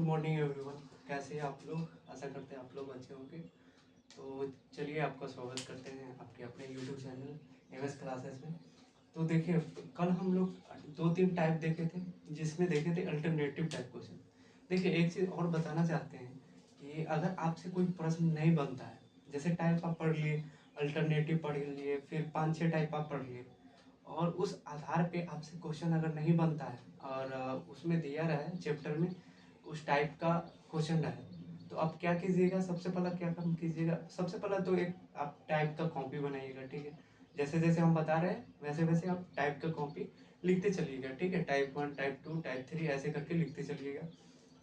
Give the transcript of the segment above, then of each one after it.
Morning everyone. कैसे हैं आप लोग? आशा करते हैं आप लोग अच्छे होंगे। तो चलिए आपका स्वागत करते हैं आपके अपने यूट्यूब चैनल एमएस क्लासेस में। तो देखिए, कल हम लोग 2-3 टाइप देखे थे, जिसमें देखे थे अल्टरनेटिव टाइप क्वेश्चन। देखिए, एक चीज़ और बताना चाहते हैं कि अगर आपसे कोई प्रश्न नहीं बनता है, जैसे टाइप आप पढ़ लिए, अल्टरनेटिव पढ़ लिए, फिर 5-6 टाइप आप पढ़ लिए, और उस आधार पे आपसे क्वेश्चन अगर नहीं बनता है और उसमें दिया रहा है चैप्टर में उस टाइप का क्वेश्चन रहे, तो आप क्या कीजिएगा? सबसे पहला क्या काम कीजिएगा? सबसे पहला तो एक आप टाइप का कॉपी बनाइएगा, ठीक है। जैसे जैसे हम बता रहे हैं वैसे वैसे आप टाइप का कॉपी लिखते चलिएगा, ठीक है। टाइप 1, टाइप 2, टाइप 3 ऐसे करके लिखते चलिएगा।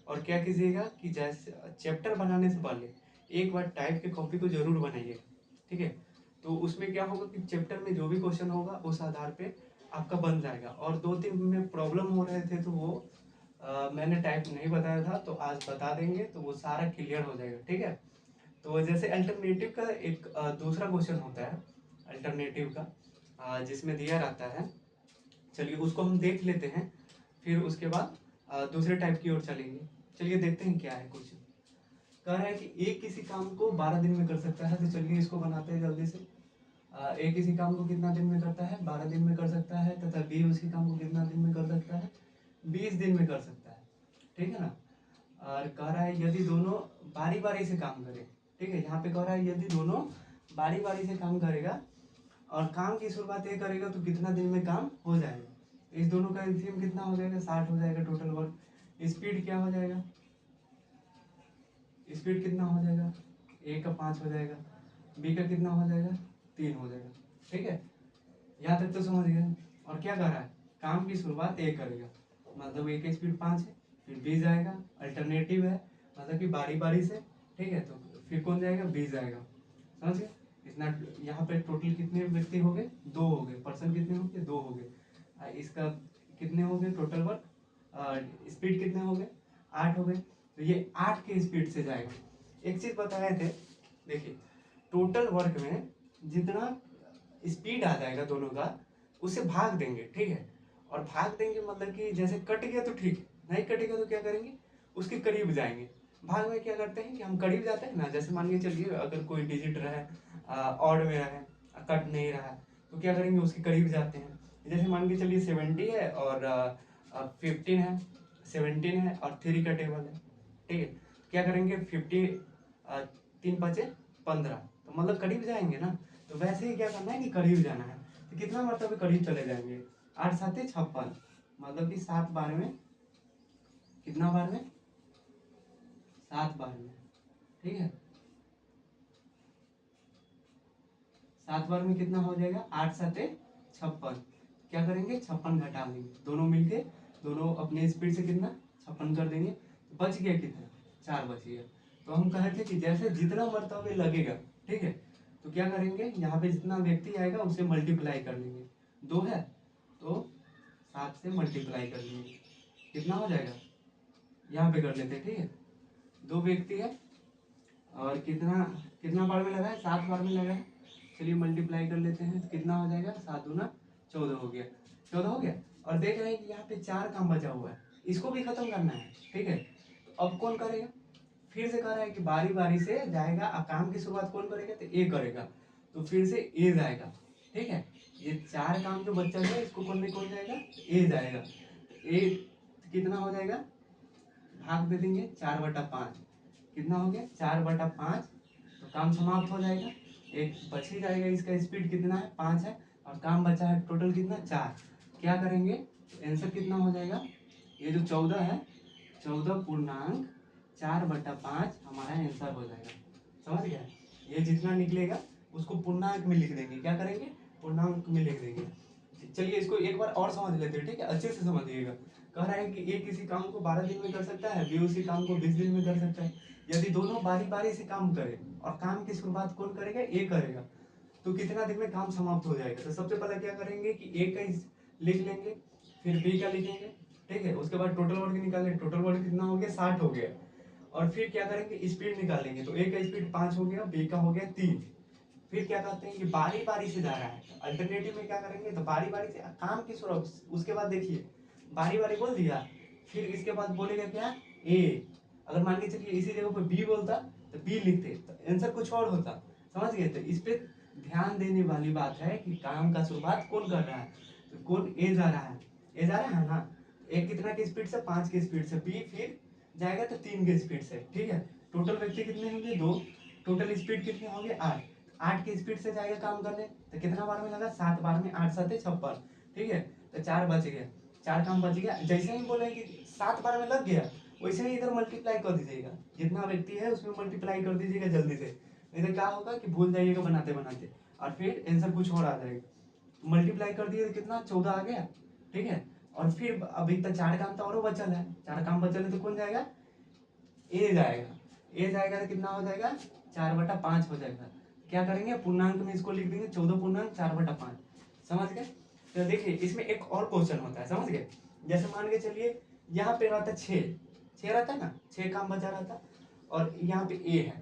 और क्या कीजिएगा कि जैसे चैप्टर बनाने से पहले एक बार टाइप के कॉपी को जरूर बनाइएगा, ठीक है। तो उसमें क्या होगा कि चैप्टर में जो भी क्वेश्चन होगा उस आधार पे आपका बन जाएगा। और 2-3 में प्रॉब्लम हो रहे थे तो वो मैंने टाइप नहीं बताया था, तो आज बता देंगे तो वो सारा क्लियर हो जाएगा, ठीक है। तो जैसे अल्टरनेटिव का एक दूसरा क्वेश्चन होता है अल्टरनेटिव का, जिसमें दिया रहता है। चलिए उसको हम देख लेते हैं, फिर उसके बाद दूसरे टाइप की ओर चलेंगे। चलिए देखते हैं क्या है क्वेश्चन। कह रहा है कि एक किसी काम को 12 दिन में कर सकता है, तो चलिए इसको बनाते हैं जल्दी से। एक किसी काम को कितना दिन में करता है? 12 दिन में कर सकता है। तथा बी उसी काम को कितना दिन में कर सकता है? 20 दिन में कर सकता है, ठीक है ना। और कह रहा है यदि दोनों बारी बारी से काम करें, ठीक है। यहाँ पे कह रहा है यदि दोनों बारी बारी से काम करेगा और काम की शुरुआत ये करेगा तो कितना दिन में काम हो जाएगा। इस दोनों का एलसीएम कितना हो जाएगा? 60 हो जाएगा टोटल वर्क। स्पीड क्या हो जाएगा? स्पीड कितना हो जाएगा? ए का 5 हो जाएगा, बी का कितना हो जाएगा? 3 हो जाएगा, ठीक है। यहाँ तक तो समझ गए। और क्या कर रहा है? काम की शुरुआत ए करेगा, मतलब ए की स्पीड 5 है, फिर बी जाएगा, अल्टरनेटिव है, मतलब कि बारी बारी से, ठीक है। तो फिर कौन जाएगा? बी जाएगा, समझ गए। इतना यहाँ पे टोटल कितने व्यक्ति हो गए? 2 हो गए। पर्सन कितने हो गए? 2 हो गए। इसका कितने हो गए टोटल वर्क? स्पीड कितने हो गए? 8 हो गए। तो ये 8 के स्पीड से जाएगा। एक चीज बताए थे, देखिए टोटल वर्क में जितना स्पीड आ जाएगा दोनों का, उसे भाग देंगे, ठीक है। और भाग देंगे मतलब कि जैसे कट गया तो ठीक, नहीं कटेगा तो क्या करेंगे? उसके करीब जाएंगे। भाग में क्या करते हैं कि हम करीब जाते हैं ना, जैसे मान के चलिए अगर कोई डिजिट रहे ऑड में रहे, कट नहीं रहा, तो क्या करेंगे? उसके करीब जाते हैं। जैसे मान के चलिए 70 है और 15 है, 17 है और 3 का टेबल है, ठीक है। क्या करेंगे? 50 3 5 15, तो मतलब करीब जाएंगे ना। तो वैसे ही क्या करना है कि करीब जाना है, तो कितना मतलब करीब चले जाएंगे? 8 7 56, मतलब कि 7 बार में कितना बार में? 7 बार में, ठीक है। 7 बार में कितना हो जाएगा? 8 7 56। क्या करेंगे? 56 घटा देंगे, दोनों मिलके दोनों अपने स्पीड से कितना? 56 कर देंगे। तो बच गया कितना? 4 बच गया। तो हम कहे थे कि जैसे जितना मरतबे लगेगा, ठीक है, तो क्या करेंगे? यहाँ पे जितना व्यक्ति आएगा उसे मल्टीप्लाई कर लेंगे। 2 है तो 7 से मल्टीप्लाई कर लेंगे, कितना हो जाएगा? यहाँ पे कर लेते हैं, ठीक है। 2 व्यक्ति है और कितना कितना बार में लगा है? 7 बार में लगा है। चलिए मल्टीप्लाई कर लेते हैं, तो कितना हो जाएगा? 7 दूना 14 हो गया। 14 हो गया। और देख रहे हैं कि यहाँ पे 4 काम बचा हुआ है, इसको भी खत्म करना है, ठीक है। तो अब कौन करेगा? फिर से कह रहा है कि बारी बारी से जाएगा। अब काम की शुरुआत कौन करेगा? तो ए करेगा, तो फिर से ए जाएगा, ठीक है। ये 4 काम जो बचा है इसको कौन जाएगा? ए जाएगा। ए कितना हो जाएगा? भाग दे देंगे 4/5, कितना हो गया? 4/5। तो काम समाप्त हो जाएगा, एक बच ही जाएगा। इसका स्पीड कितना है? 5 है, और काम बचा है टोटल कितना? 4। क्या करेंगे? तो आंसर कितना हो जाएगा? ये जो 14 है, 14.4/5 हमारा आंसर हो जाएगा, समझ गया। ये जितना निकलेगा उसको पूर्णांक में लिख देंगे। क्या करेंगे? पूर्णांक में लिख देंगे। चलिए इसको एक बार और समझ लेते हैं, ठीक है, अच्छे से समझिएगा। कह रहा है कि ए किसी काम को 12 दिन में कर सकता है, बी उसी काम को 20 दिन में कर सकता है। यदि दोनों बारी बारी से काम करें और काम की शुरुआत कौन करेगा? ए करेगा, तो कितना दिन में काम समाप्त हो जाएगा? तो सबसे पहले क्या करेंगे कि ए का लिख लेंगे, फिर बी का लिखेंगे, ठीक है। उसके बाद टोटल वर्क निकालेंगे, टोटल वर्क कितना हो गया? 60 हो गया। और फिर क्या करेंगे? स्पीड निकालेंगे, तो ए का स्पीड 5 हो गया, बी का हो गया 3। फिर क्या कहते हैं कि बारी बारी से जा रहा है, अल्टरनेटिव में क्या करेंगे? तो बारी बारी से काम की शुरुआत, उसके बाद देखिए बारी बारी बोल दिया, फिर इसके बाद बोलेगा क्या? ए, अगर मान के चलिए इसी जगह पे बी बोलता तो बी लिखते तो आंसर कुछ और होता। समझ गए? तो इस पे ध्यान देने वाली बात है कि काम का शुरुआत कौन कर रहा है, तो कौन ए जा रहा है, ए जा रहा है ना, एक कितना की स्पीड से, 5 की स्पीड से, बी फिर जाएगा तो 3 की स्पीड से। ठीक है, टोटल व्यक्ति कितने होंगे, 2, टोटल स्पीड कितने होंगे, 8, 8 की स्पीड से जाएगा काम करने तो कितना बार में लगा, 7 बार में, 8 7 56। ठीक है, तो 4 बच गया, 4 काम बच गया। जैसे ही बोले कि 7 बार में लग गया वैसे ही इधर मल्टीप्लाई कर दीजिएगा, जितना व्यक्ति है उसमें मल्टीप्लाई कर दीजिएगा जल्दी से, नहीं तो क्या होगा कि भूल जाइएगा बनाते बनाते और फिर आंसर कुछ और आ जाएगा। मल्टीप्लाई कर दिए तो कितना, 14 आ गया। ठीक है, और फिर अभी तक 4 काम तो और बचल है, 4 काम बचल है तो कौन जाएगा, ए जाएगा। ए जाएगा तो कितना हो जाएगा, 4/5 हो जाएगा। क्या करेंगे, पूर्णांक में इसको लिख देंगे 14/4/5। समझ गए? तो देखिए इसमें एक और क्वेश्चन होता है, समझ गए? जैसे मान के चलिए यहाँ पे रहता 6 रहता है ना, 6 काम बचा रहता और यहाँ पे ए है,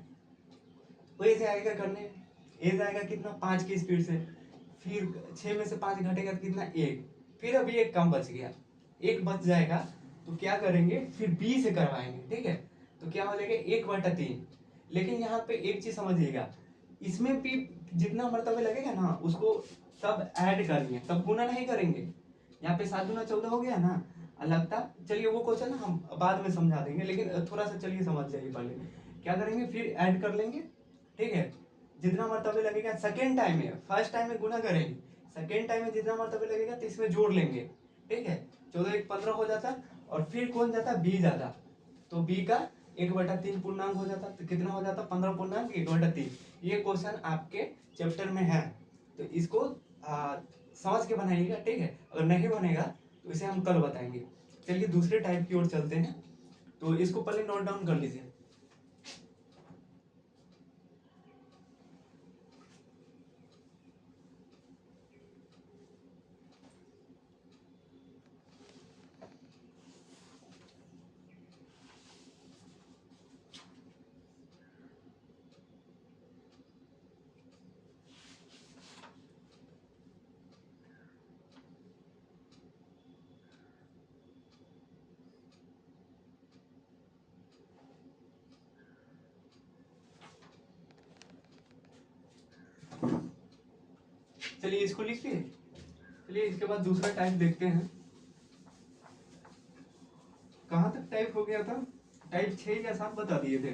तो ए से आएगा करने, ए जाएगा कितना, 5 की स्पीड से, फिर 6 में से 5 घटेगा तो कितना, 1, फिर अभी एक काम बच गया, एक बच जाएगा तो क्या करेंगे, फिर बी से करवाएंगे। ठीक है, तो क्या हो जाएगा, 1/3। लेकिन यहाँ पे एक चीज समझिएगा, इसमें भी जितना मरतबे लगेगा ना उसको तब ऐड करेंगे, तब गुना नहीं करेंगे। यहाँ पे 7 गुना 14 हो गया ना, लगता, चलिए वो क्वेश्चन हम बाद में समझा देंगे, लेकिन थोड़ा सा चलिए समझ जाइए पहले क्या करेंगे, फिर ऐड कर लेंगे। ठीक है, जितना मरतबे लगेगा सेकेंड टाइम में, फर्स्ट टाइम में गुना करेंगे, सेकेंड टाइम में जितना मरतबे लगेगा तो इसमें जोड़ लेंगे। ठीक है, 14 1 15 हो जाता और फिर कौन जाता, बी जाता, तो बी का 1/3 पूर्णांक हो जाता, तो कितना हो जाता, 15/1/3। ये क्वेश्चन आपके चैप्टर में है, तो इसको समझ के बनाइएगा। ठीक है, अगर नहीं बनेगा तो इसे हम कल बताएंगे। चलिए दूसरे टाइप की ओर चलते हैं, तो इसको पहले नोट डाउन कर लीजिए। चलिए इसको लिखिए। चलिए इसके बाद दूसरा टाइप देखते हैं। कहाँ तक टाइप हो गया था, टाइप 6 या 7 बता दिए थे,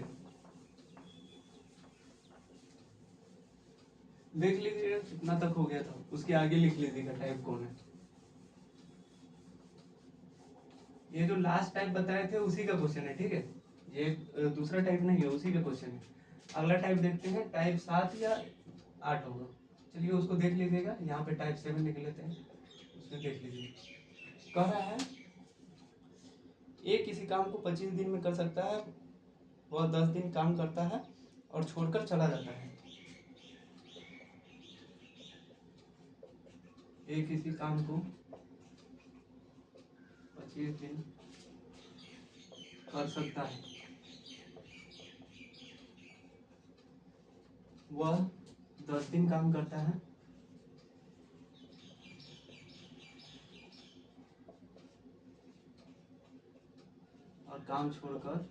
देख लीजिएगा कितना तक हो गया था, उसके आगे लिख लीजिएगा टाइप कौन है। ये जो लास्ट टाइप बताए थे उसी का क्वेश्चन है। ठीक है, ये दूसरा टाइप नहीं है, उसी का क्वेश्चन है। अगला टाइप देखते हैं, टाइप 7 या 8 होगा। चलिए उसको देख लीजिएगा, यहाँ पे टाइप 7 लिख लेते हैं, उसमें देख लीजिए। कह रहा है ये किसी काम को 25 दिन में कर सकता है, वह 10 दिन काम करता है और छोड़कर चला जाता है। ये किसी काम को 25 दिन कर सकता है, वह 10 दिन काम करता है और काम छोड़कर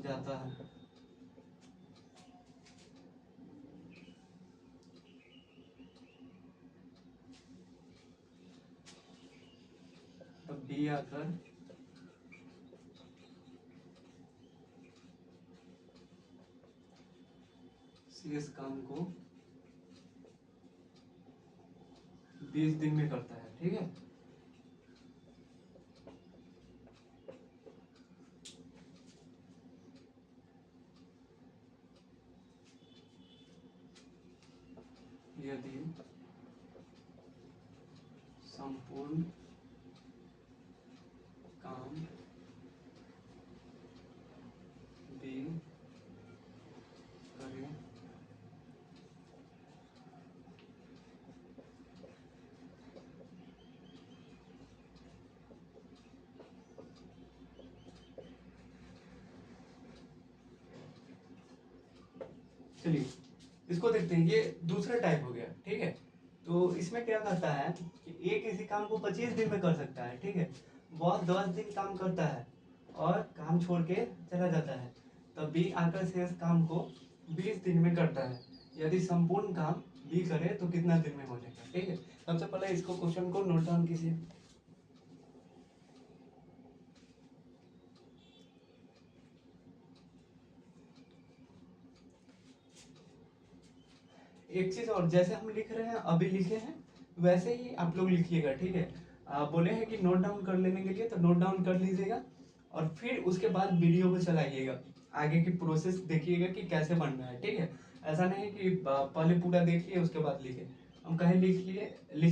जाता है। तब बी आकर शेष काम को 20 दिन में करता है। ठीक है, यदि संपूर्ण काम बी करें चलिए इसको देखते हैं, ये दूसरा टाइप हो गया, ठीक है। तो इसमें क्या करता है कि एक किसी काम को 25 दिन में कर सकता है, ठीक है। वह 10 दिन काम करता है और काम छोड़ के चला जाता है, तब बी आकर शेष काम को 20 दिन में करता है। यदि संपूर्ण काम बी करे तो कितना दिन में हो जाएगा, ठीक है। सबसे पहले इसको क्वेश्चन को नोट डाउन कीजिए। एक चीज और, जैसे हम लिख रहे हैं अभी लिखे हैं वैसे ही आप लोग लिखिएगा, ठीक है। बोले हैं कि नोट डाउन कर लेने के लिए, तो नोट डाउन कर लीजिएगा और फिर उसके बाद वीडियो को चलाइएगा, आगे की प्रोसेस देखिएगा कि कैसे बन रहा है, ठीक है। ऐसा नहीं कि पहले पूरा देखिए उसके बाद लिखे। हम कहीं लिख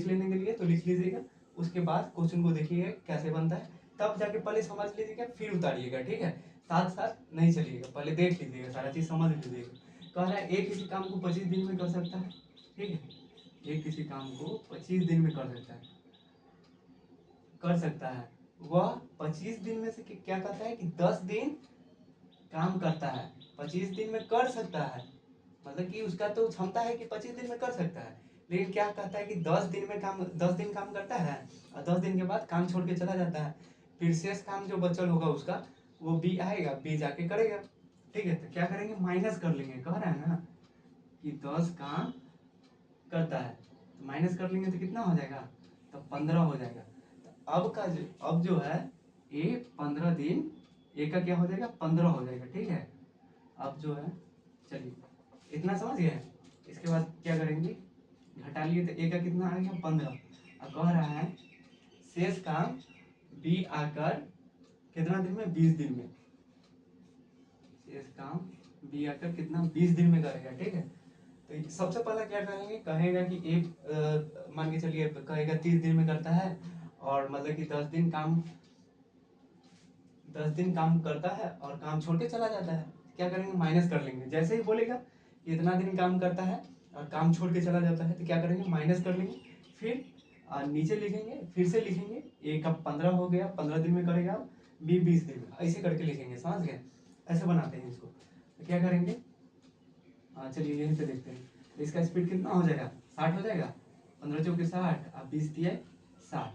लेने के लिए तो लिख लीजिएगा, उसके बाद क्वेश्चन को देखिएगा कैसे बनता है, तब जाके पहले समझ लीजिएगा फिर उतारिएगा, ठीक है। साथ साथ नहीं चलिएगा, पहले देख लीजिएगा, सारा चीज समझ लीजिएगा। कह रहा है एक किसी काम को 25 दिन में कर सकता है, ठीक है। एक किसी काम को 25 दिन में कर सकता है। वह 25 दिन में से क्या कहता है कि 10 दिन काम करता है, 25 दिन में कर सकता है, मतलब कि उसका तो क्षमता है कि 25 दिन में कर सकता है, लेकिन क्या कहता है कि 10 दिन काम करता है और 10 दिन के बाद काम छोड़ के चला जाता है। फिर शेष काम जो बचल होगा उसका, वो बी आएगा, बी जाके करेगा, ठीक है। तो क्या करेंगे, माइनस कर लेंगे, कह रहा है ना कि 10 काम करता है, तो माइनस कर लेंगे तो कितना हो जाएगा, तो 15 हो जाएगा। तो अब जो है ये 15 दिन, ए का क्या हो जाएगा, 15 हो जाएगा, ठीक है। अब जो है, चलिए इतना समझ गए। इसके बाद क्या करेंगे, घटा लिए तो ए का कितना आ गया, 15। अब कह रहा है शेष काम बी आकर कितना दिन में, 20 दिन में। शेष काम बी आकर कितना, 20 दिन में करेगा, ठीक है। तो सबसे पहला क्या करेंगे, कहेगा कि एक मान के चलिए कहेगा 30 दिन में करता है, और मतलब कि 10 दिन काम करता है और काम छोड़ के चला जाता है। क्या करेंगे, माइनस कर लेंगे। जैसे ही बोलेगा कि इतना दिन काम करता है और काम छोड़ के चला जाता है, तो क्या करेंगे, माइनस कर लेंगे। फिर नीचे लिखेंगे, फिर से लिखेंगे, ए का 15 हो गया, 15 दिन में करेगा, बी 20 दिन में, ऐसे करके लिखेंगे, समझ गए। ऐसे बनाते हैं इसको। तो क्या करेंगे, चलिए यहीं पे देखते हैं। तो इसका स्पीड कितना हो जाएगा, 60 हो जाएगा। 15 चौके 60, अब 20 दिए 60।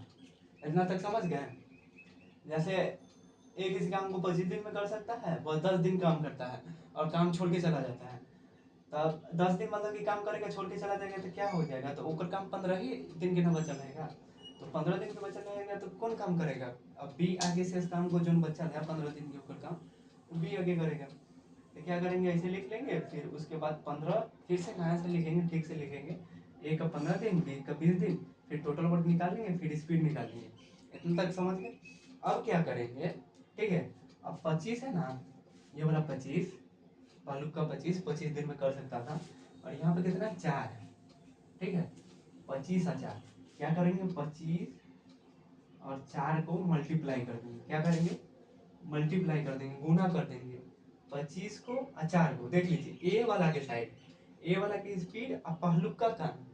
इतना तक समझ गए। जैसे एक किसी काम को 25 दिन में कर सकता है, वह 10 दिन काम करता है और काम छोड़ के चला जाता है। तब 10 दिन मतलब कि काम करेगा, छोड़ के चला जाएगा, तो क्या हो जाएगा, तो ओकर काम 15 ही दिन के ना बचल रहेगा। तो 15 दिन के बचल रहेगा तो कौन काम करेगा, अब बी आगे से इस काम को जो बच्चा है 15 दिन के ऊपर काम, तो बी आगे करेगा। तो क्या करेंगे, ऐसे लिख लेंगे, फिर उसके बाद 15 फिर से नया से लिखेंगे, ठीक से लिखेंगे। ए का 15 दिन, बी का 20 दिन, फिर टोटल वर्क निकालेंगे, फिर स्पीड निकालेंगे। इतना तक समझ गए। अब क्या करेंगे, ठीक है। अब 25 है ना, ये वाला 25, भालू का 25 दिन में कर सकता था, और यहाँ पे कितना 4 है, ठीक है। 25 और 4, क्या करेंगे, 25 और 4 को मल्टीप्लाई कर देंगे। क्या करेंगे, मल्टीप्लाई कर देंगे, गुना कर देंगे। 25 को और 4 को देख लीजिए, ए वाला के साइड, ए वाला की स्पीड और पहलुक का काम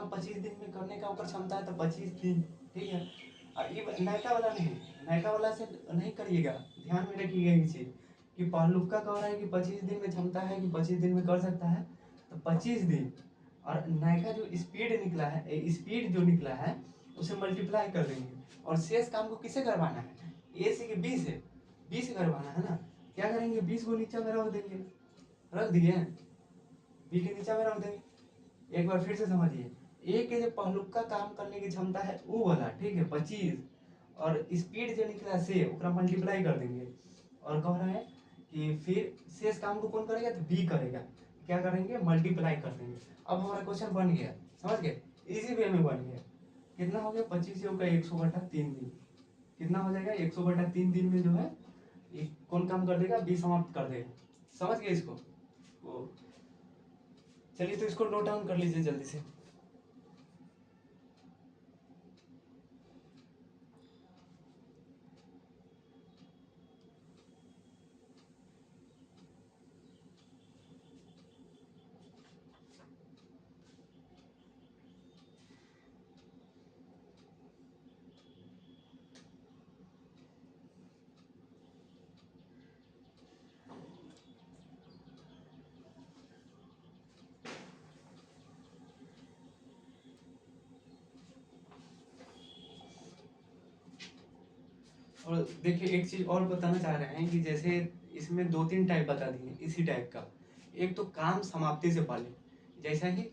25 दिन में करने का ऊपर क्षमता है, तो 25 दिन, ठीक है। और ये नैका वाला नहीं, नैका वाला से नहीं करिएगा, ध्यान में रखिएगा ये चीज कि पहलुक का कह रहा है कि 25 दिन में क्षमता है, कि 25 दिन में कर सकता है, तो 25 दिन। और नैका जो स्पीड जो निकला है उसे मल्टीप्लाई कर देंगे, और शेष काम को किसे करवाना है, ए से कि बी से, बी से करवाना है ना। क्या करेंगे, 20 को नीचे में रख देंगे, रख दिए, बी के नीचे में रख देंगे। एक बार फिर से समझिए, ए के जो पहलुक का काम करने की क्षमता है वो वाला, ठीक है, 25, और स्पीड जो निकला से ओकरा मल्टीप्लाई कर देंगे। और कह रहा है कि फिर शेष काम को कौन करेगा, तो बी करेगा। क्या करेंगे, मल्टीप्लाई कर देंगे। अब हमारा क्वेश्चन बन गया, समझ गए, इजी वे में बन गया। कितना हो गया, 25 योग का 100/3 दिन, कितना हो जाएगा, 100/3 दिन में जो है ये कौन काम कर देगा, बी समाप्त कर देगा। समझ गए इसको। चलिए तो इसको नोट डाउन कर लीजिए जल्दी से। और देखिए एक चीज और बताना चाह रहे हैं कि जैसे इसमें 2-3 टाइप बता दिए इसी टाइप का। एक तो काम समाप्ति से पहले, जैसा ही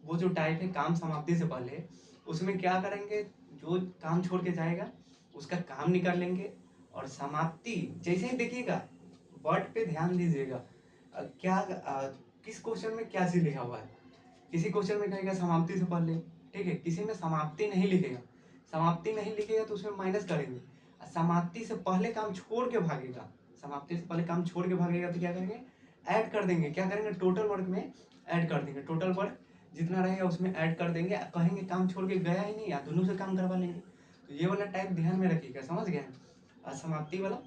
वो जो टाइप है काम समाप्ति से पहले, उसमें क्या करेंगे, जो काम छोड़ के जाएगा उसका काम निकाल लेंगे। और समाप्ति जैसे ही देखिएगा, वर्ड पे ध्यान दीजिएगा, किस क्वेश्चन में क्या चीज लिखा हुआ है। किसी क्वेश्चन में कहेगा समाप्ति से पहले, ठीक है, किसी में समाप्ति नहीं लिखेगा। समाप्ति नहीं लिखेगा तो उसमें माइनस करेंगे। समाप्ति से पहले काम छोड़ के भागेगा, समाप्ति से पहले काम छोड़ के भागेगा तो क्या करेंगे, ऐड कर देंगे। क्या करेंगे, टोटल वर्क में ऐड कर देंगे। टोटल वर्क जितना रहेगा उसमें ऐड कर देंगे। कहेंगे काम छोड़ के गया ही नहीं, या दोनों से काम करवा लेंगे। तो ये वाला टाइप ध्यान में रखिएगा, समझ गए, समाप्ति वाला।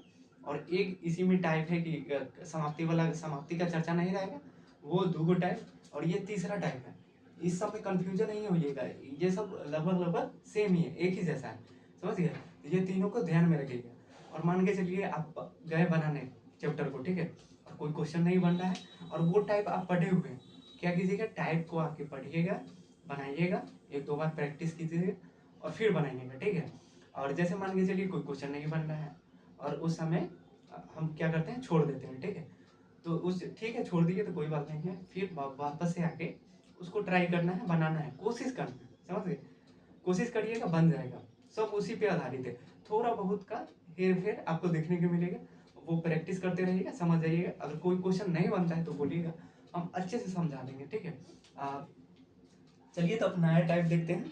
और एक इसी में टाइप है कि समाप्ति वाला, समाप्ति का चर्चा नहीं रहेगा, वो दो टाइप। और ये तीसरा टाइप है। इस सब में कंफ्यूजन नहीं होइएगा, ये सब लगभग लगभग सेम ही है, एक ही जैसा है, समझ गए। ये तीनों को ध्यान में रखिएगा। और मान के चलिए आप गए बनाने चैप्टर को, ठीक है, और कोई क्वेश्चन नहीं बन रहा है और वो टाइप आप पढ़े हुए हैं, क्या कीजिएगा, टाइप को आके पढ़िएगा, बनाइएगा, 1-2 बार प्रैक्टिस कीजिएगा और फिर बनाइएगा, ठीक है। और जैसे मान के चलिए कोई क्वेश्चन नहीं बन रहा है और उस समय हम क्या करते हैं, छोड़ देते हैं, ठीक है। तो उस ठीक है, छोड़ दीजिए तो कोई बात नहीं है, फिर वापस से आके उसको ट्राई करना है, बनाना है, कोशिश करना है, समझ गए। कोशिश करिएगा, बन जाएगा। सब उसी पे आधारित है। थोड़ा बहुत का हेर फेर आपको देखने को मिलेगा, वो प्रैक्टिस करते रहिएगा, समझ जाइएगा। अगर कोई क्वेश्चन नहीं बनता है तो बोलिएगा, हम अच्छे से समझा देंगे, ठीक है। चलिए तो अब नया टाइप देखते हैं।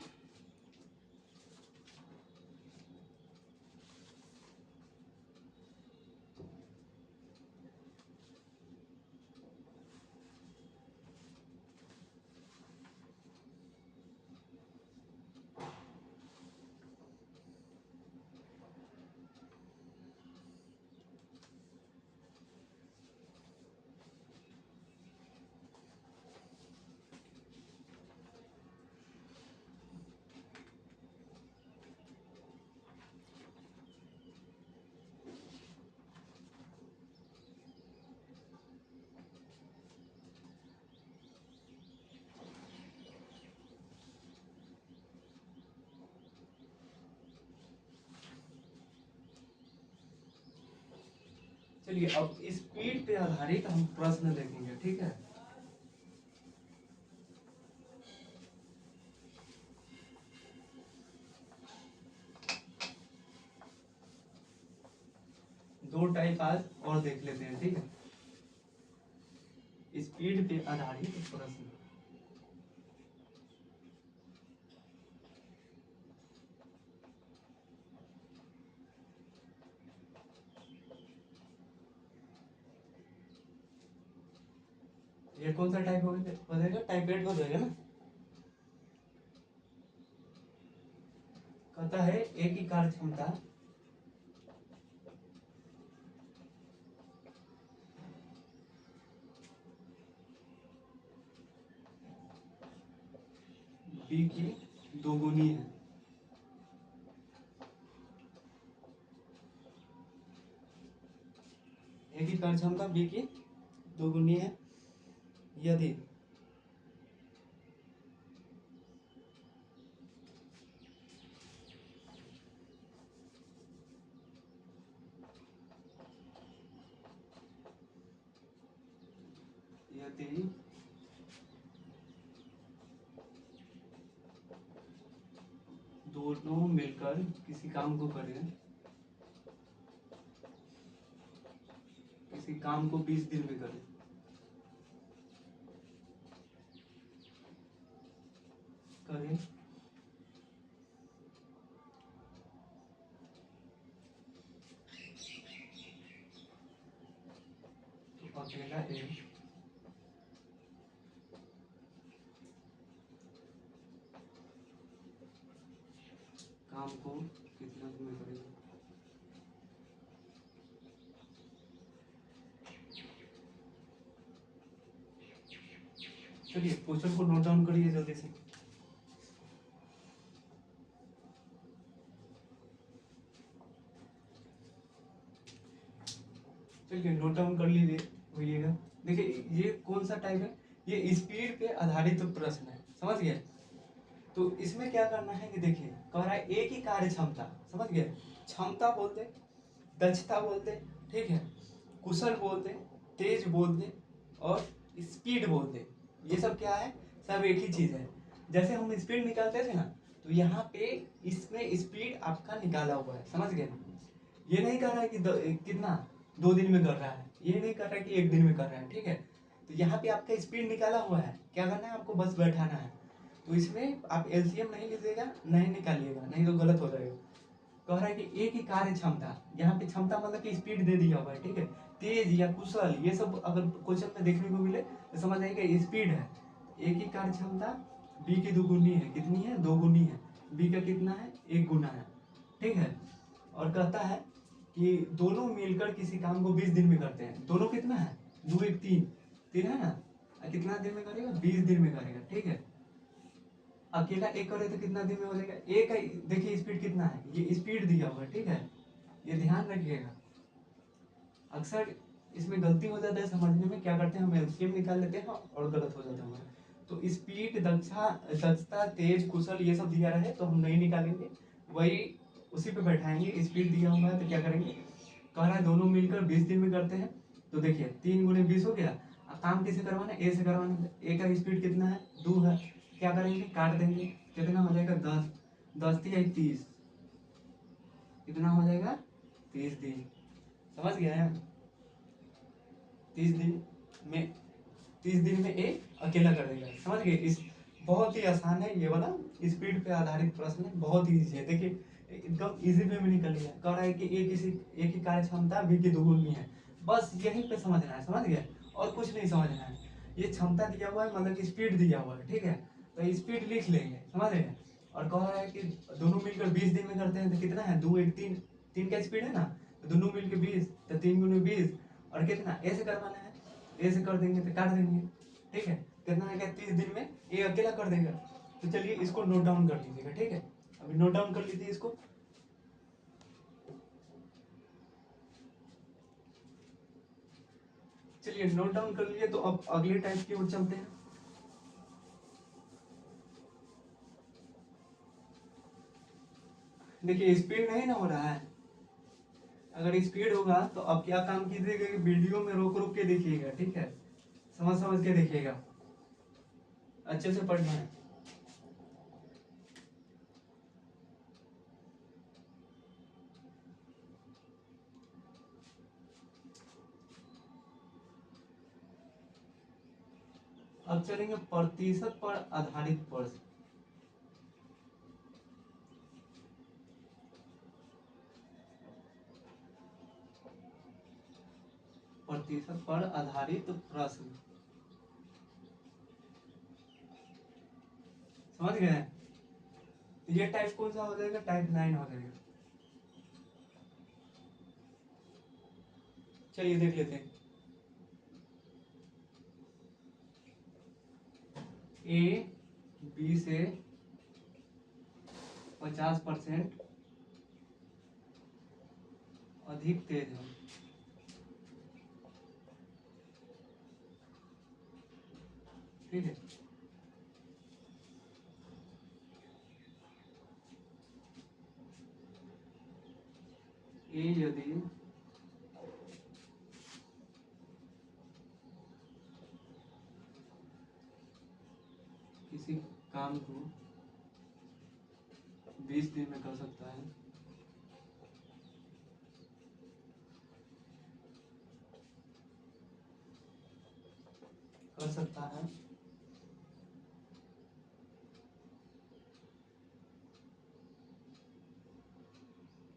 चलिए अब स्पीड पे आधारित हम प्रश्न देखेंगे, ठीक है। दो टाइप आज और देख लेते हैं, ठीक है, स्पीड पे आधारित प्रश्न। ये कौन सा टाइप हो जाएगा, टाइप रेट हो जाएगा ना। कहता है एक ही कार्य क्षमता बी की दोगुनी है। एक ही कार्य क्षमता बी की दोगुनी है यदि यदि दोनों मिलकर किसी काम को करें, किसी काम को 20 दिन में करें, करें तो अकेला एक काम को कितना दिन में करेगा। चलिए क्वेश्चन को नोट डाउन करिए जल्दी से। चलिए नोट डाउन कर लीजिए, होइएगा। देखिए ये कौन सा टाइप है, ये स्पीड पे आधारित प्रश्न है, समझ गए। तो इसमें क्या करना है कि देखिए कह रहा है एक ही कार्य क्षमता, समझ गए, क्षमता बोल दे, दक्षता बोल दे, ठीक है, कुशल बोल दे, तेज बोल दे और स्पीड बोल दे। ये सब क्या है, सब एक ही चीज है। जैसे हम स्पीड निकालते थे ना, तो यहाँ पे इसमें स्पीड आपका निकाला हुआ है, समझ गए। ये नहीं कर रहा है कि कितना 2 दिन में कर रहा है, ये नहीं कर रहा है कि 1 दिन में कर रहा है, ठीक है। तो यहाँ पे आपका स्पीड निकाला हुआ है, क्या करना है आपको, बस बैठाना है। तो इसमें आप एलसीएम नहीं लीजिएगा, नहीं निकालिएगा, नहीं तो गलत हो जाएगा। कह रहा है कि एक ही कार्य क्षमता, यहाँ पे क्षमता मतलब कि स्पीड दे दिया हुआ है, ठीक है। तेज या कुशल ये सब अगर क्वेश्चन में देखने को मिले तो समझ आएगा स्पीड है। एक ही कार्य क्षमता बी की दोगुनी है, कितनी है, 2 गुनी है। बी का कितना है, 1 गुना है, ठीक है। और कहता है कि दोनों मिलकर किसी काम को 20 दिन में करते हैं। दोनों कितना है, 2 1 3, 3 है ना, कितना दिन में करेगा, 20 दिन में करेगा, ठीक है। अकेला एक करे तो कितना दिन में हो जाएगा, एक है। देखिए स्पीड कितना है, ये स्पीड दिया हुआ है, ठीक है, ये ध्यान रखिएगा। अक्सर इसमें गलती हो जाता है समझने में, क्या करते हैं हम एलसीएम निकाल लेते हैं और गलत हो जाता है। तो स्पीड, दक्षता, तेज, कुशल ये सब दिया रहे तो हम नहीं निकालेंगे, वही उसी पे बैठाएंगे। स्पीड दिया हुआ है तो क्या करेंगे, कह रहा है दोनों मिलकर 20 दिन में करते हैं। तो देखिए 3 गुणे 20 हो गया। अब काम किसे करवाना है, ए से करवाना है। ए का स्पीड कितना है, 2 है। क्या करेंगे, काट देंगे, कितना हो जाएगा, 10, 10 3 30, कितना हो जाएगा, 30 दिन। समझ गया है, 30 दिन में, 30 दिन में ए अकेला कर देगा, समझ गए। इस बहुत ही आसान है ये वाला, स्पीड पे आधारित प्रश्न है, बहुत ही ईजी है। देखिए एकदम इजी वे में निकल गया। कह रहा है कि एक ही कार्य क्षमता बी की दोगुनी है, बस यहीं पे समझना है, समझ गए, और कुछ नहीं समझना है। ये क्षमता दिया हुआ है मतलब कि स्पीड दिया हुआ है, ठीक है, तो स्पीड लिख लेंगे, समझ गए। और कह रहा है कि दोनों मिलकर 20 दिन में करते हैं, तो कितना है, 2 1 3, 3 का स्पीड है ना, तो दोनों मिलकर 20, तो 3 गुने 20, और कितना ए से करवाना है, ए से कर देंगे तो काट देंगे, ठीक है। कितना है, 30 दिन में ए अकेला कर देगा। तो चलिए इसको नोट डाउन कर लीजिएगा, ठीक है, अभी नोट डाउन कर लीजिए इसको। चलिए नोट डाउन कर लीजिए, तो अब अगले टाइप की ओर चलते हैं। देखिए स्पीड नहीं ना हो रहा है, अगर स्पीड होगा तो अब क्या काम कीजिएगा कि वीडियो में रोक रोक के देखिएगा, ठीक है, समझ समझ के देखिएगा, अच्छे से पढ़ना है। अब चलेंगे प्रतिशत पर आधारित प्रश्न। प्रतिशत पर आधारित प्रश्न, समझ गए। ये टाइप कौन सा हो जाएगा, टाइप 9 हो जाएगा। चलिए देख लेते हैं। ए बी से 50% अधिक तेज है, ठीक है। ए यदि किसी काम को 20 दिन में कर सकता है,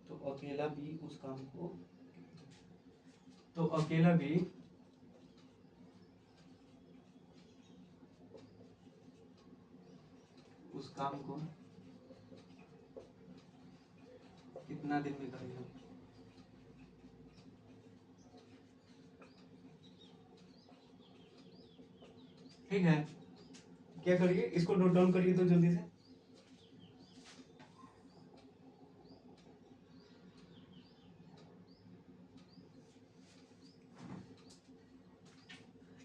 तो अकेला भी उस काम को, तो अकेला भी उस काम को कितना दिन में करेगा। ठीक है, क्या करिए, इसको नोट डाउन करिए तो जल्दी से।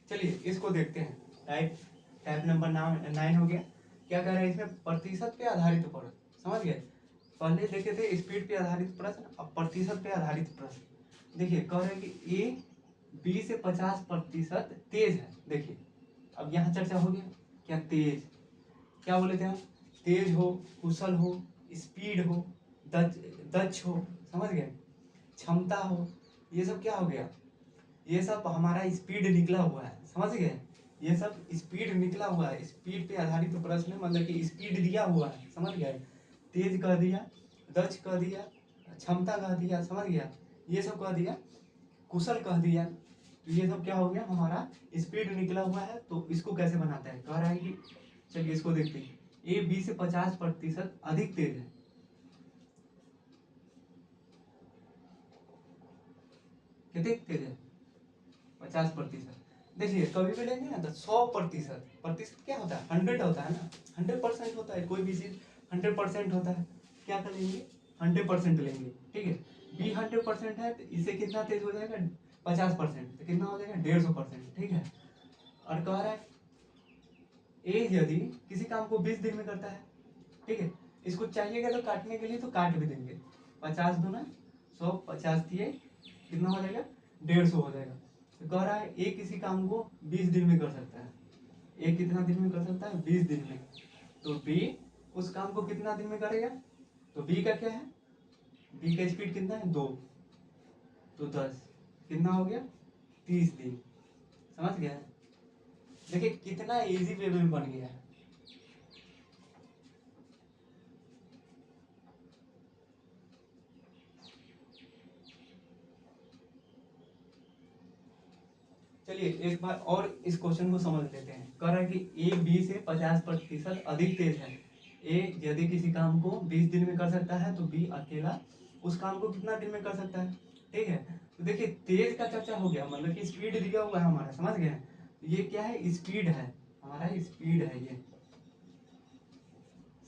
चलिए इसको देखते हैं। टाइप टाइप नंबर 9 हो गया। क्या कह रहा है इसमें, प्रतिशत पे आधारित प्रश्न, समझ गए। पहले देखे थे स्पीड पे आधारित प्रश्न, अब प्रतिशत पे आधारित प्रश्न। देखिए कह रहे हैं कि ए 20 से 50% तेज है। देखिए अब यहाँ चर्चा हो गया, क्या तेज, क्या बोले थे हम, तेज हो, कुशल हो, स्पीड हो, दक्ष हो, समझ गए, क्षमता हो, ये सब क्या हो गया, ये सब हमारा स्पीड निकला हुआ है, समझ गए। ये सब स्पीड निकला हुआ है, स्पीड पे आधारित प्रश्न, मतलब कि स्पीड दिया हुआ है, समझ गए। तेज कह दिया, दक्ष कह दिया, क्षमता कह दिया, समझ गया, ये सब कह दिया, कुशल कह दिया। तो ये सब क्या हो गया, हमारा स्पीड निकला हुआ है। तो इसको कैसे बनाता है, कह रहा है कि चलिए इसको देखते हैं। ए 20 से 50% अधिक तेज है, कितने तेज है, 50%। देखिए कभी भी लेंगे ना तो 100%, प्रतिशत क्या होता है, 100 होता है ना, 100% होता है, कोई भी चीज 100% होता है, क्या कर लेंगे 100% लेंगे, ठीक है। बी 100% है तो इससे कितना तेज हो जाएगा, 50%, तो कितना हो जाएगा 150%, ठीक है। और कह रहा है ए यदि किसी काम को 20 दिन में करता है, ठीक है, इसको चाहिएगा तो काटने के लिए तो काट भी देंगे, 50 दूना 100, 50 दिए कितना हो जाएगा 150 हो जाएगा। तो कह रहा है ए किसी काम को 20 दिन में कर सकता है, ए कितना दिन में कर सकता है, 20 दिन में। तो बी उस काम को कितना दिन में करेगा, तो बी का क्या है, बी का स्पीड कितना है 2, तो 10 कितना हो गया 30 दिन, समझ गया। देखिए कितना इजी वे में बन गया है। चलिए एक बार और इस क्वेश्चन को समझ लेते हैं। कह रहा है कि ए बी से 50% अधिक तेज है। ए यदि किसी काम को 20 दिन में कर सकता है तो बी अकेला उस काम को कितना दिन में कर सकता है, ठीक है। तो देखिए तेज का चर्चा हो गया, मतलब कि स्पीड दिया हुआ है हमारा, समझ गए। ये क्या है, स्पीड है हमारा, स्पीड है ये,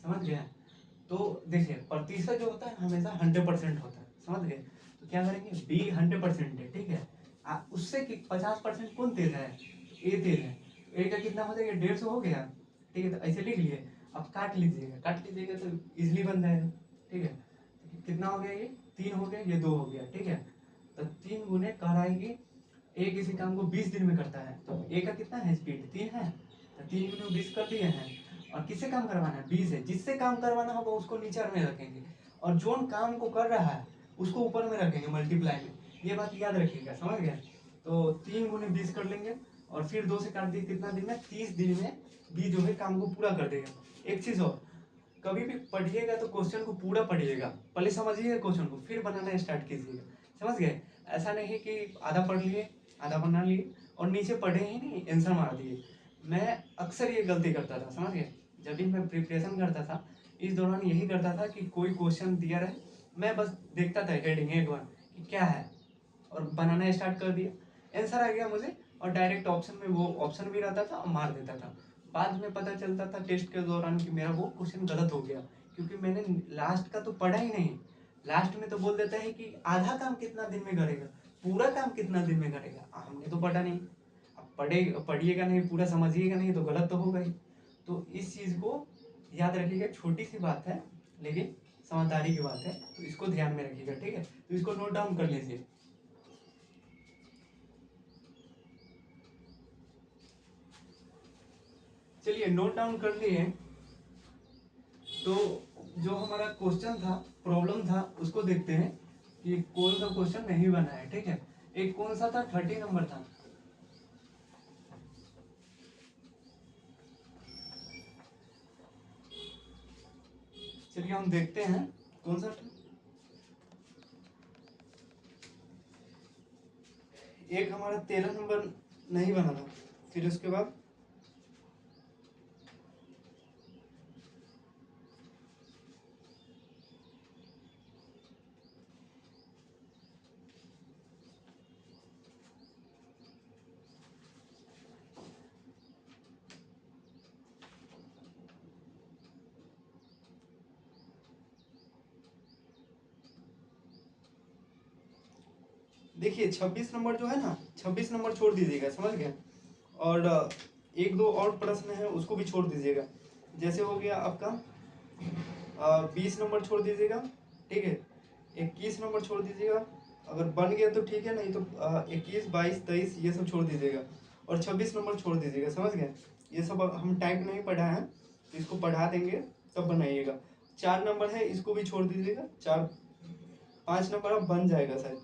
समझ गए। तो देखिए प्रतिशत जो होता है हमेशा 100% होता है, समझ गए। तो क्या करेंगे, बी 100% है, ठीक है। उससे 50% कौन तेज है, ए तेज है। ए का कितना हो जाएगा 150 हो गया, ठीक है। तो ऐसे लिख लिए, अब काट लीजिएगा, काट लीजिएगा तो इजिली बन जाएगा, ठीक है। कितना हो गया, ये 3 हो गया, ये 2 हो गया, ठीक है। तो 3 गुने कह रहा है कि ए किसी काम को 20 दिन में करता है, तो ए का कितना है स्पीड 3 है, तो 3 गुने 20 कर दिए हैं। और किससे काम करवाना है, 20 है, जिससे काम करवाना होगा उसको नीचे में रखेंगे, और जो काम को कर रहा है उसको ऊपर में रखेंगे मल्टीप्लाई में, ये बात याद रखिएगा, समझ गए। तो 3 गुने 20 कर लेंगे, और फिर 2 से काट दिए, कितना दिन में 30 दिन में बी जो है काम को पूरा कर देगा। एक चीज और, कभी भी पढ़िएगा तो क्वेश्चन को पूरा पढ़िएगा, पहले समझिएगा क्वेश्चन को फिर बनाना स्टार्ट कीजिएगा, समझ गए। ऐसा नहीं कि आधा पढ़ लिए आधा बना लिए और नीचे पढ़े ही नहीं आंसर मार दिए। मैं अक्सर ये गलती करता था, समझ गए। जब भी मैं प्रिपरेशन करता था इस दौरान यही करता था कि कोई क्वेश्चन दिया रहे, मैं बस देखता था हेडिंग एक बार कि क्या है, और बनाना स्टार्ट कर दिया, आंसर आ गया मुझे, और डायरेक्ट ऑप्शन में वो ऑप्शन भी रहता था और मार देता था। बाद में पता चलता था टेस्ट के दौरान कि मेरा वो क्वेश्चन गलत हो गया, क्योंकि मैंने लास्ट का तो पढ़ा ही नहीं। लास्ट में तो बोल देता है कि आधा काम कितना दिन में करेगा, पूरा काम कितना दिन में करेगा, हमने तो पढ़ा नहीं। अब पढ़िएगा नहीं, पूरा समझिएगा नहीं तो गलत तो होगा ही। तो इस चीज़ को याद रखिएगा, छोटी सी बात है लेकिन समझदारी की बात है, तो इसको ध्यान में रखिएगा, ठीक है। तो इसको नोट डाउन कर लीजिए। चलिए नोट डाउन कर लिए। तो जो हमारा क्वेश्चन था, प्रॉब्लम था, उसको देखते हैं कि कौन सा क्वेश्चन नहीं बना है, ठीक है। एक कौन सा था, 30 नंबर था। चलिए हम देखते हैं कौन सा था। एक हमारा 13 नंबर नहीं बना था, फिर उसके बाद देखिए 26 नंबर जो है ना, 26 नंबर छोड़ दीजिएगा, समझ गए। और एक दो और प्रश्न है उसको भी छोड़ दीजिएगा। जैसे हो गया आपका 20 नंबर छोड़ दीजिएगा, ठीक है, 21 नंबर छोड़ दीजिएगा, अगर बन गया तो ठीक है, नहीं तो 21, 22, 23 ये सब छोड़ दीजिएगा, और 26 नंबर छोड़ दीजिएगा। समझ गए? ये सब हम टाइप नहीं पढ़ा है, तो इसको पढ़ा देंगे तब बनाइएगा। 4 नंबर है, इसको भी छोड़ दीजिएगा। 5 नंबर अब बन जाएगा शायद,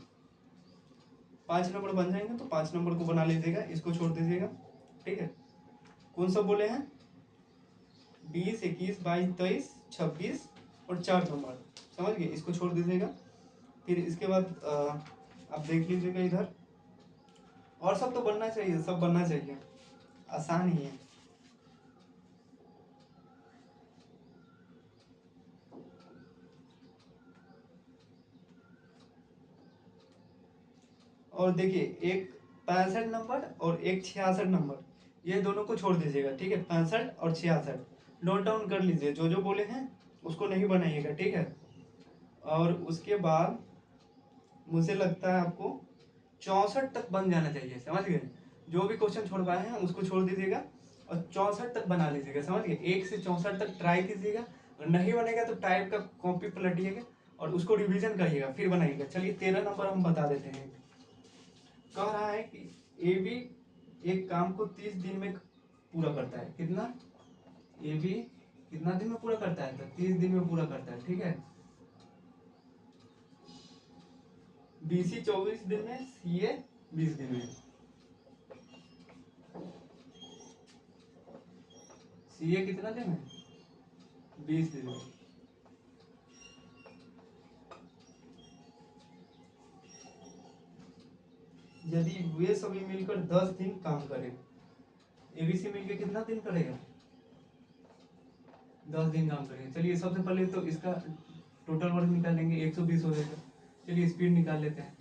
5 नंबर बन जाएंगे तो 5 नंबर को बना लीजिएगा, इसको छोड़ दीजिएगा, ठीक है। कौन सा बोले हैं? 20, 21, 22, 23, 26 और 4 नंबर, समझ गए? इसको छोड़ दीजिएगा। फिर इसके बाद आप देख लीजिएगा इधर, और सब तो बनना चाहिए, सब बनना चाहिए, आसान ही है। और देखिए, एक 65 नंबर और एक 66 नंबर, ये दोनों को छोड़ दीजिएगा, ठीक है। 65 और 66 नोट डाउन कर लीजिए, जो जो बोले हैं उसको नहीं बनाइएगा, ठीक है। और उसके बाद मुझे लगता है आपको 64 तक बन जाना चाहिए, समझ गए? जो भी क्वेश्चन छोड़ पाए हैं उसको छोड़ दीजिएगा और 64 तक बना लीजिएगा, समझ गए? 1 से 64 तक ट्राई कीजिएगा, और नहीं बनेगा तो टाइप का कॉपी पलटिएगा और उसको रिवीजन करिएगा, फिर बनाइएगा। चलिए 13 नंबर हम बता देते हैं। कह रहा है कि ए बी एक काम को 30 दिन में पूरा करता है। कितना? ए बी कितना दिन में पूरा करता है? तो 30 दिन में पूरा करता है, ठीक है। बी सी 24 दिन में, सी ए 20 दिन में। सी ए कितना दिन में? 20 दिन में। यदि वे सभी मिलकर 10 दिन काम करें, एबीसी मिलकर कितना दिन करेगा? 10 दिन काम करेगा। चलिए सबसे पहले तो इसका टोटल वर्क निकालेंगे, 120 हो जाएगा। चलिए स्पीड निकाल लेते हैं।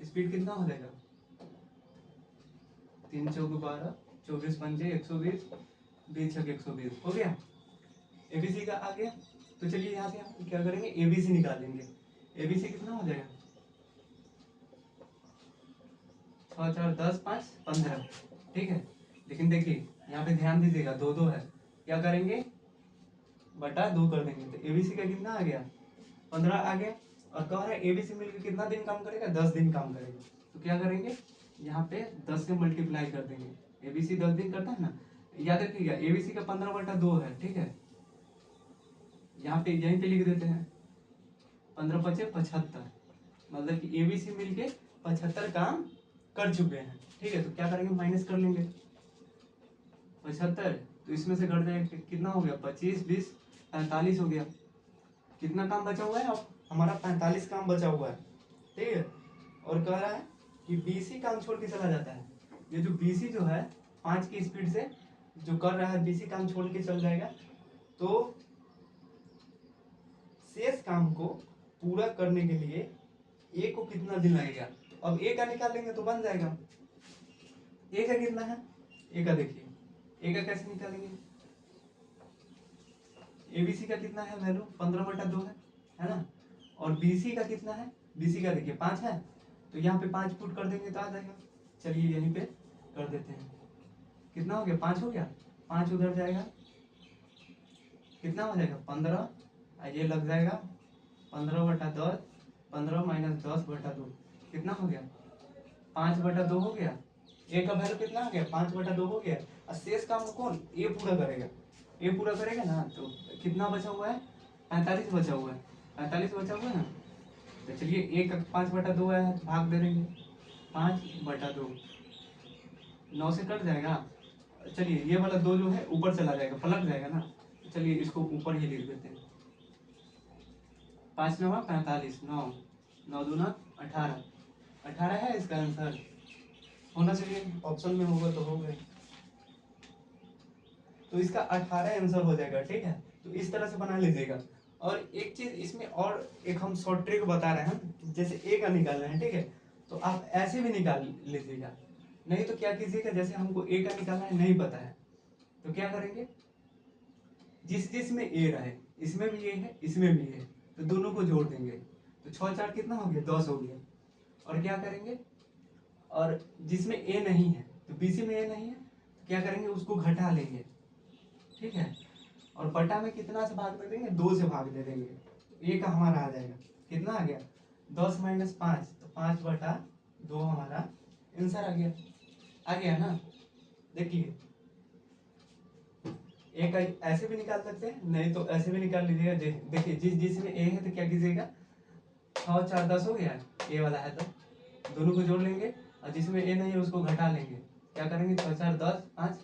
स्पीड कितना हो जाएगा? 3 चौक 12, 24 पंजे 120, 20 छक 120 हो गया। एबीसी का आ गया। तो चलिए यहाँ से हम क्या करेंगे, एबीसी निकालेंगे। एबीसी कितना हो जाएगा? 6 4 10 5 15, ठीक है। लेकिन देखिए यहाँ पे ध्यान दीजिएगा, 2 2 है, क्या करेंगे? बटा 2 कर देंगे। तो एबीसी का कितना आ गया? 15 आ गया। और कह रहा है एबीसी मिलकर कितना दिन काम करेगा? 10 दिन काम करेगा। तो क्या करेंगे, यहाँ पे 10 से मल्टीप्लाई कर देंगे। एबीसी 10 दिन करता है ना, याद रखिएगा एबीसी का 15/2 है, ठीक है। यहाँ पे यहीं पे लिख देते हैं 15 × 5 = 75, मतलब कि एबीसी मिलके 75 काम कर चुके हैं, ठीक है। तो क्या करेंगे, माइनस कर लेंगे 75, तो इसमें से घट जाएगा, कितना हो गया? 25 20 45 हो गया। कितना काम बचा हुआ है? अब हमारा 45 काम बचा हुआ है, ठीक है। और कह रहा है कि बीसी काम छोड़ के चला जाता है। ये जो बीसी जो है 5 की स्पीड से जो कर रहा है, बीसी काम छोड़ के चल जाएगा, तो शेष काम को पूरा करने के लिए ए को कितना दिन लगेगा? अब ए का निकाल लेंगे तो बन जाएगा। ए का कितना है? ए का देखिए, ए का कैसे निकालेंगे? एबीसी का कितना है वैल्यू? 15/2 है ना। और बीसी का कितना है? बीसी का देखिए 5 है, तो यहाँ पे 5 पुट कर देंगे तो आ जाएगा। चलिए यहीं पे कर देते हैं। कितना हो गया? 5 हो गया। 5 उधर जाएगा, कितना हो जाएगा? 15, ये लग जाएगा 15/10, 15 - 10/2, कितना हो गया? 5/2 हो गया। ए का वैल्यू कितना हो गया? 5/2 हो गया। और शेष काम को कौन? ए पूरा करेगा। ए पूरा करेगा ना, तो कितना बचा हुआ है? 45 बचा हुआ है। 45 बचा हुआ है ना, तो चलिए ए का 5/2 है, भाग दे देंगे 5/2, 9 से कट जाएगा। चलिए ये वाला 2 जो है ऊपर चला जाएगा, पलट जाएगा ना, चलिए इसको ऊपर ही लिख देते हैं। 5 9 45, 9 9 दूना 18, 18 है इसका आंसर। होना चाहिए, ऑप्शन में होगा तो हो गए। तो इसका 18 आंसर हो जाएगा, ठीक है। तो इस तरह से बना लीजिएगा। और एक चीज इसमें और एक हम शॉर्ट ट्रिक बता रहे हैं, जैसे ए का निकालना है, ठीक है, तो आप ऐसे भी निकाल लीजिएगा। नहीं तो क्या कीजिएगा, जैसे हमको ए का निकालना है, नहीं पता है, तो क्या करेंगे, जिसमें ए रहे, इसमें भी ए है, इसमें भी है, तो दोनों को जोड़ देंगे। तो 6 4 कितना हो गया? 10 हो गया। और क्या करेंगे, और जिसमें ए नहीं है, तो बीसी में ए नहीं है, तो क्या करेंगे, उसको घटा लेंगे, ठीक है। और बटा में कितना से भाग दे देंगे, 2 से भाग दे देंगे, ए का हमारा आ जाएगा, कितना आ गया 10 माइनस 5, तो 5/2 हमारा आंसर आ गया ना। देखिए ए का ऐसे भी निकाल सकते हैं, नहीं तो ऐसे भी निकाल लीजिएगा। देखिए जिसमें ए है तो क्या कीजिएगा, 6 4 10 हो गया, ए वाला है तो दोनों को जोड़ लेंगे, और जिसमें ए नहीं है उसको घटा लेंगे। क्या करेंगे, 6 4 10 5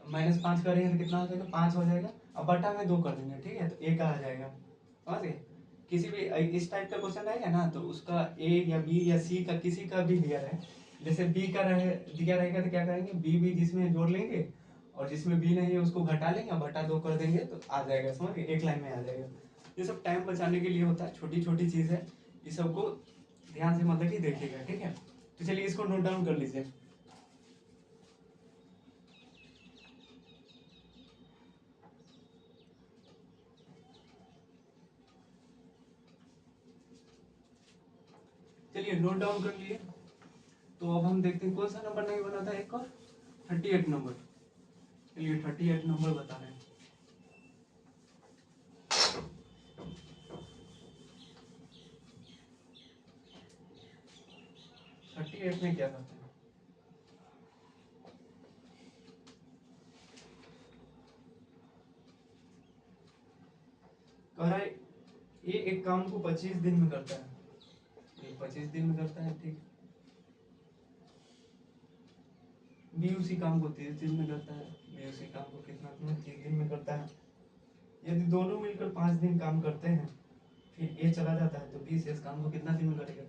माइनस 5 करेंगे तो कितना हो जाएगा, 5 हो जाएगा। अब बटा में 2 कर देंगे, ठीक है, तो ए का आ जाएगा। समझ गए। किसी भी इस टाइप का क्वेश्चन आएगा ना, तो उसका ए या बी या सी का किसी का भी दिया रहे, जैसे बी का दिया रहेगा तो क्या करेंगे, बी जिसमें जोड़ लेंगे, और जिसमें बी नहीं है उसको घटा लेंगे, बटा 2 कर देंगे तो आ जाएगा। समझ गए, एक लाइन में आ जाएगा। ये सब टाइम बचाने के लिए होता है, छोटी छोटी चीज़ है, ये सबको ध्यान से मतलब कि देखिएगा, ठीक है। तो चलिए इसको नोट डाउन कर लीजिए। चलिए नोट डाउन कर लिए। तो अब हम देखते हैं कौन सा नंबर नहीं बना था, एक और 38 नंबर। चलिए 38 नंबर बता रहे हैं। 38 में क्या करते हैं, कह रहा है ये एक काम को 25 दिन में करता है, ये 25 दिन में करता है, ठीक। बी उसी काम को 30 दिन में करता है, बी उसी काम को कितना 30 दिन में करता है। यदि दोनों मिलकर 5 दिन काम करते हैं, फिर ए चला जाता है, तो बी शेष काम को कितना दिन में करेगा।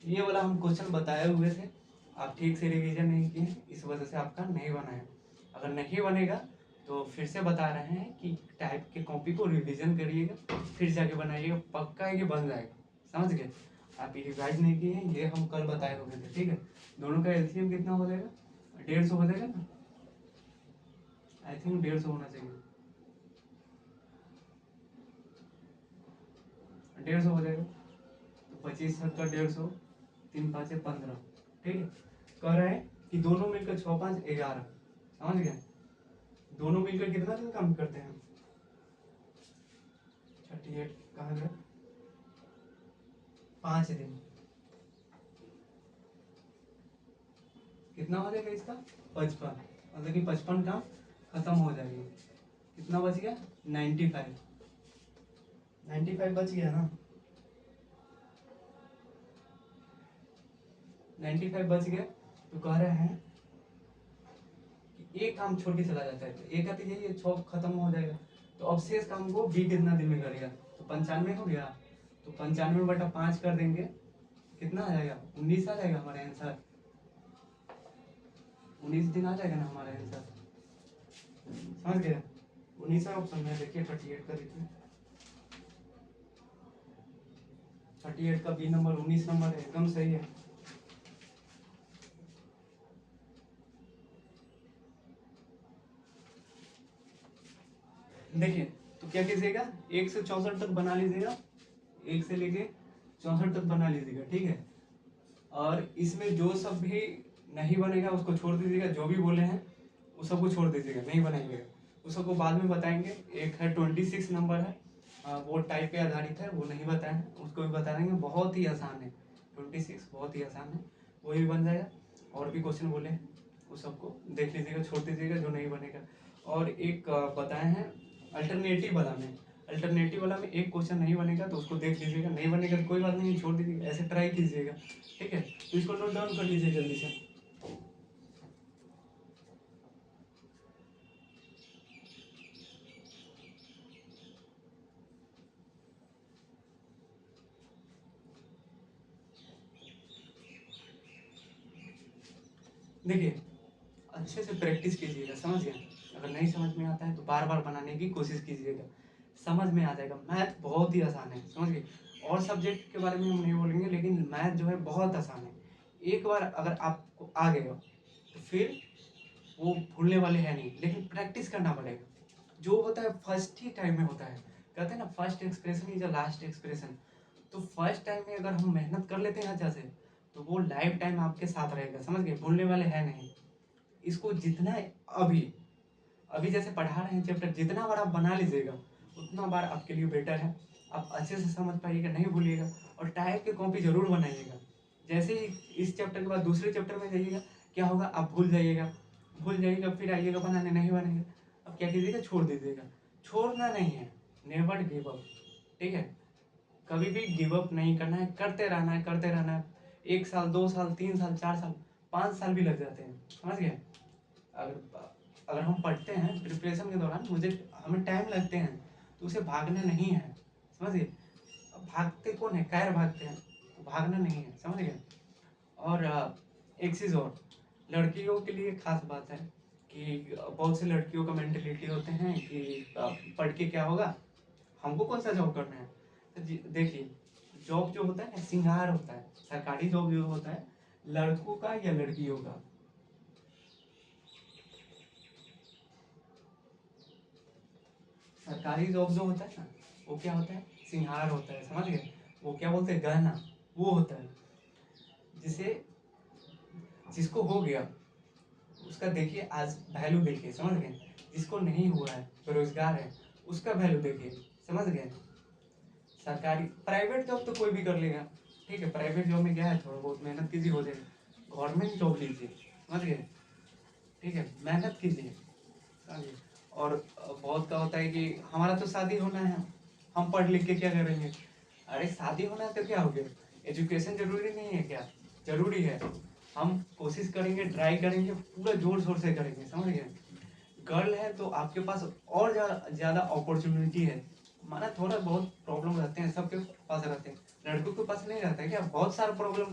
ये वाला हम क्वेश्चन बताए हुए थे, आप ठीक से रिवीजन नहीं किए, इस वजह से आपका नहीं बना है। अगर नहीं बनेगा तो फिर से बता रहे हैं कि टाइप के कॉपी को रिवीजन करिएगा, फिर जाके बनाइएगा, पक्का है कि बन जाएगा। समझ गए। आप ये रिवाइज नहीं किए हैं, ये हम कल बताए हुए थे, ठीक है। दोनों का एलसीएम कितना हो जाएगा, 150 हो जाएगा ना, आई थिंक 150 होना चाहिए, 150 हो जाएगा। तो 25 7 का 150, 3 5 15, ठीक है। कह रहे हैं कि दोनों मिलकर 6 5 11, समझ गए। दोनों मिलकर कितना दिन काम करते हैं, 38 कहाँ गया, 5 दिन। कितना हो जाएगा इसका, 55, मतलब कि 55 काम खत्म हो जाएगी। कितना बच गया, 95, 95 बच गया ना, 95 बच गया। तो कह रहे हैं कि एक काम छोड़ के चला जाता है, तो एक का तो यही 6 खत्म हो जाएगा। तो अब शेष काम को बी कितना दिन में करेगा, तो 95 हो गया, तो 95/5 कर देंगे, कितना आ जाएगा, 19 आ जाएगा हमारा आंसर। 19 दिन आ जाएगा ना हमारा आंसर, समझ गए। 19 ऑप्शन में देखिए, 38 का देखिए, 38 का बी नंबर 19 नंबर है, एकदम सही है। देखिए तो क्या कीजिएगा, 1 से 64 तक बना लीजिएगा, 1 से लेके 64 तक बना लीजिएगा, ठीक है। और इसमें जो सब भी नहीं बनेगा उसको छोड़ दीजिएगा, जो भी बोले हैं वो सबको छोड़ दीजिएगा, नहीं बनाइएगा, उस सबको बाद में बताएंगे। एक है 26 नंबर है, वो टाइप पे आधारित है, वो नहीं बताए हैं, उसको भी बता देंगे, बहुत ही आसान है। 26 बहुत ही आसान है, वो भी बन जाएगा। और भी क्वेश्चन बोले हैं वो सबको देख लीजिएगा, छोड़ दीजिएगा जो नहीं बनेगा। और एक बताए हैं अल्टरनेटिव वाला में, अल्टरनेटिव वाला में एक क्वेश्चन नहीं बनेगा तो उसको देख लीजिएगा, नहीं बनेगा तो कोई बात नहीं, छोड़ दीजिएगा, ऐसे ट्राई कीजिएगा, ठीक है। तो इसको नोट डाउन कर लीजिए जल्दी से। देखिए अच्छे से प्रैक्टिस कीजिएगा, समझ गए। अगर नहीं समझ में आता है तो बार बार बनाने की कोशिश कीजिएगा, समझ में आ जाएगा। मैथ बहुत ही आसान है, समझ गए। और सब्जेक्ट के बारे में हम नहीं बोलेंगे, लेकिन मैथ जो है बहुत आसान है। एक बार अगर आपको आ गया तो फिर वो भूलने वाले हैं नहीं, लेकिन प्रैक्टिस करना पड़ेगा। जो होता है फर्स्ट ही टाइम में होता है, कहते हैं ना first expression is the last expression. तो फर्स्ट टाइम में अगर हम मेहनत कर लेते हैं अच्छा से, तो वो लाइफ टाइम आपके साथ रहेगा, समझ गए, भूलने वाले हैं नहीं। इसको जितना अभी अभी जैसे पढ़ा रहे हैं चैप्टर, जितना बार आप बना लीजिएगा उतना बार आपके लिए बेटर है। आप अच्छे से समझ पाइएगा, नहीं भूलिएगा। और टाइप की कॉपी जरूर बनाइएगा। जैसे ही इस चैप्टर के बाद दूसरे चैप्टर में जाइएगा, क्या होगा, आप भूल जाइएगा, फिर आइएगा बनाने, नहीं बनेगा। अब क्या कीजिएगा, छोड़ दीजिएगा। छोड़ना नहीं है, नेवर गिव अप, ठीक है। कभी भी गिव अप नहीं करना है, करते रहना है, करते रहना है। 1 साल, 2 साल, 3 साल, 4 साल, 5 साल भी लग जाते हैं, समझ गए। अगर अगर हम पढ़ते हैं प्रिपरेशन के दौरान, हमें टाइम लगते हैं, तो उसे भागना नहीं है, समझ गए। भागते कौन है, कायर भागते हैं, तो भागना नहीं है, समझ गए। और एक चीज़ और, लड़कियों के लिए खास बात है कि बहुत सी लड़कियों का मेंटेलिटी होते हैं कि पढ़ के क्या होगा, हमको कौन सा जॉब करना है। तो देखिए, जॉब जो होता है ना, सिंगार होता है। सरकारी जॉब जो होता है, लड़कों का या लड़कियों का, सरकारी जॉब जो होता है ना, वो क्या होता है, सिंगार होता है, समझ गए। वो क्या बोलते हैं, गहना, वो होता है। जिसे जिसको हो गया उसका देखिए आज वैल्यू देखिए, समझ गए। जिसको नहीं हुआ है, बेरोजगार है, उसका वैल्यू देखिए, समझ गए। सरकारी, प्राइवेट जॉब तो कोई भी कर लेगा, ठीक है। प्राइवेट जॉब में क्या है, थोड़ा बहुत मेहनत कीजिए, हो जाएगा। गवर्नमेंट जॉब लीजिए, समझ गए, ठीक है, मेहनत कीजिए, समझ गए। और बहुत का होता है कि हमारा तो शादी होना है, हम पढ़ लिख के क्या करेंगे। अरे शादी होना है तो क्या हो गया, एजुकेशन जरूरी नहीं है क्या, जरूरी है। हम कोशिश करेंगे, ट्राई करेंगे, पूरा जोर शोर से करेंगे, समझ गए। गर्ल है तो आपके पास और ज़्यादा अपॉर्चुनिटी है। माना थोड़ा बहुत प्रॉब्लम रहते हैं, सबके पास रहते हैं, लड़कों के पास नहीं रहता है क्या, बहुत सारा प्रॉब्लम